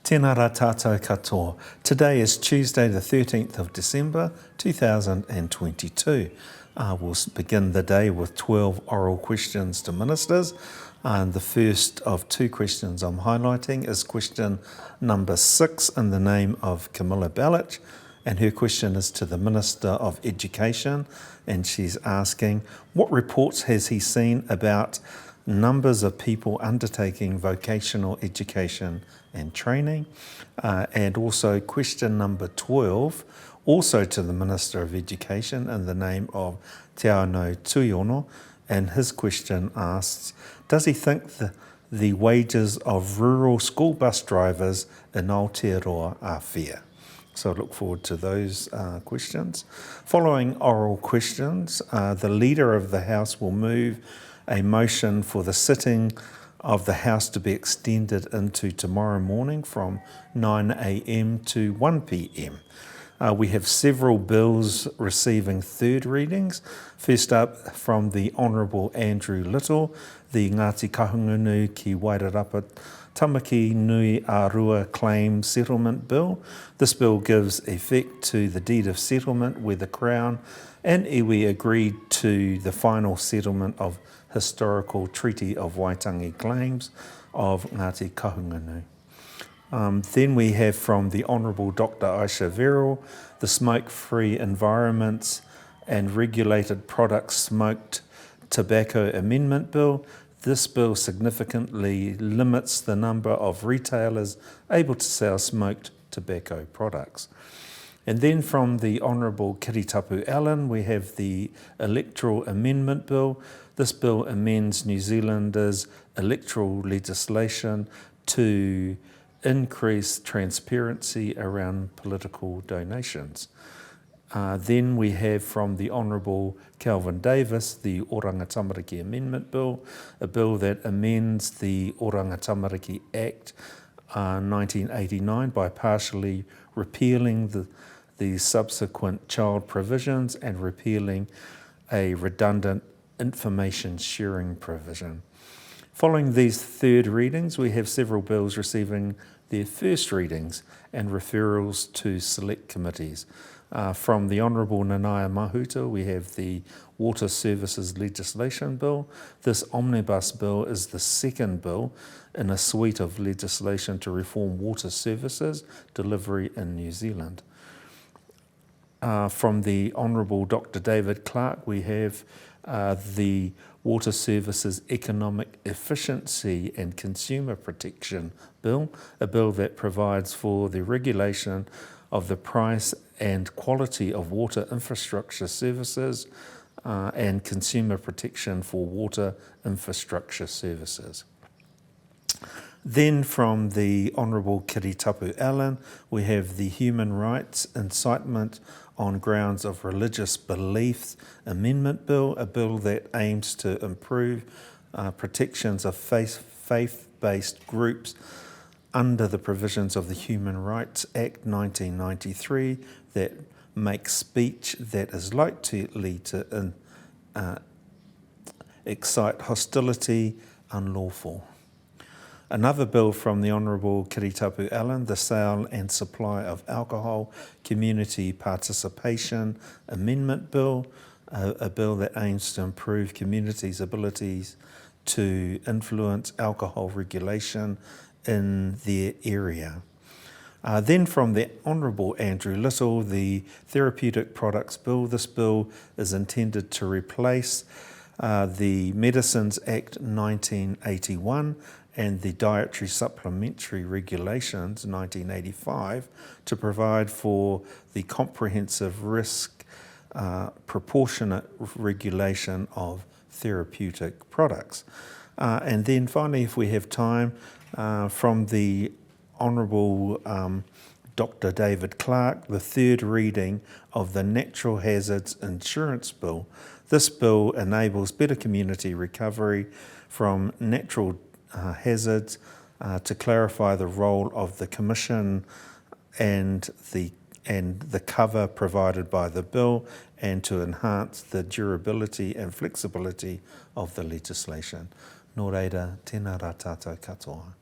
Tēnā rā tātou katoa. Today is Tuesday the 13th of December 2022. We'll begin the day with 12 oral questions to ministers. And the first of two questions I'm highlighting is question number 6 in the name of Camilla Bellich. And her question is to the Minister of Education. And she's asking, what reports has he seen about numbers of people undertaking vocational education and training? And also question number 12, also to the Minister of Education in the name of Te Ao Tuiono, and his question asks, does he think the wages of rural school bus drivers in Aotearoa are fair? So I look forward to those questions. Following oral questions, the Leader of the House will move a motion for the sitting of the House to be extended into tomorrow morning from 9 a.m. to 1 p.m. We have several bills receiving third readings. First up, from the Honourable Andrew Little, the Ngāti Kahungunu ki Wairarapa Tamaki Nui Arua Claim Settlement Bill. This bill gives effect to the deed of settlement where the Crown and iwi agreed to the final settlement of historical Treaty of Waitangi claims of Ngāti Kahungunu. Then we have from the Honourable Dr. Aisha Verrill, the Smoke-Free Environments and Regulated Products Smoked Tobacco Amendment Bill. This bill significantly limits the number of retailers able to sell smoked tobacco products. And then from the Honourable Kiritapu Allen, we have the Electoral Amendment Bill. This bill amends New Zealanders' electoral legislation to increase transparency around political donations. Then we have from the Honourable Kelvin Davis the Oranga Tamariki Amendment Bill, a bill that amends the Oranga Tamariki Act 1989 by partially repealing the subsequent child provisions and repealing a redundant information sharing provision. Following these third readings, we have several bills receiving their first readings and referrals to select committees. From the Honourable Nanaia Mahuta, we have the Water Services Legislation Bill. This omnibus bill is the second bill in a suite of legislation to reform water services delivery in New Zealand. From the Honourable Dr. David Clark, we have the Water Services Economic Efficiency and Consumer Protection Bill, a bill that provides for the regulation of the price and quality of water infrastructure services and consumer protection for water infrastructure services. Then from the Honourable Kiritapu Allen, we have the Human Rights Incitement on Grounds of Religious Beliefs Amendment Bill, a bill that aims to improve protections of faith-based groups under the provisions of the Human Rights Act 1993 that make speech that is likely to excite hostility unlawful. Another bill from the Honourable Kiritapu Allen, the Sale and Supply of Alcohol Community Participation Amendment Bill, a bill that aims to improve communities' abilities to influence alcohol regulation in their area. Then from the Honourable Andrew Little, the Therapeutic Products Bill. This bill is intended to replace the Medicines Act 1981 and the Dietary Supplementary Regulations 1985 to provide for the comprehensive risk proportionate regulation of therapeutic products. And then finally, if we have time, from the Honourable Dr. David Clark, the third reading of the Natural Hazards Insurance Bill. This bill enables better community recovery from natural hazards to clarify the role of the Commission and the cover provided by the bill, and to enhance the durability and flexibility of the legislation. Nō reira, tēnā rā tātou katoa.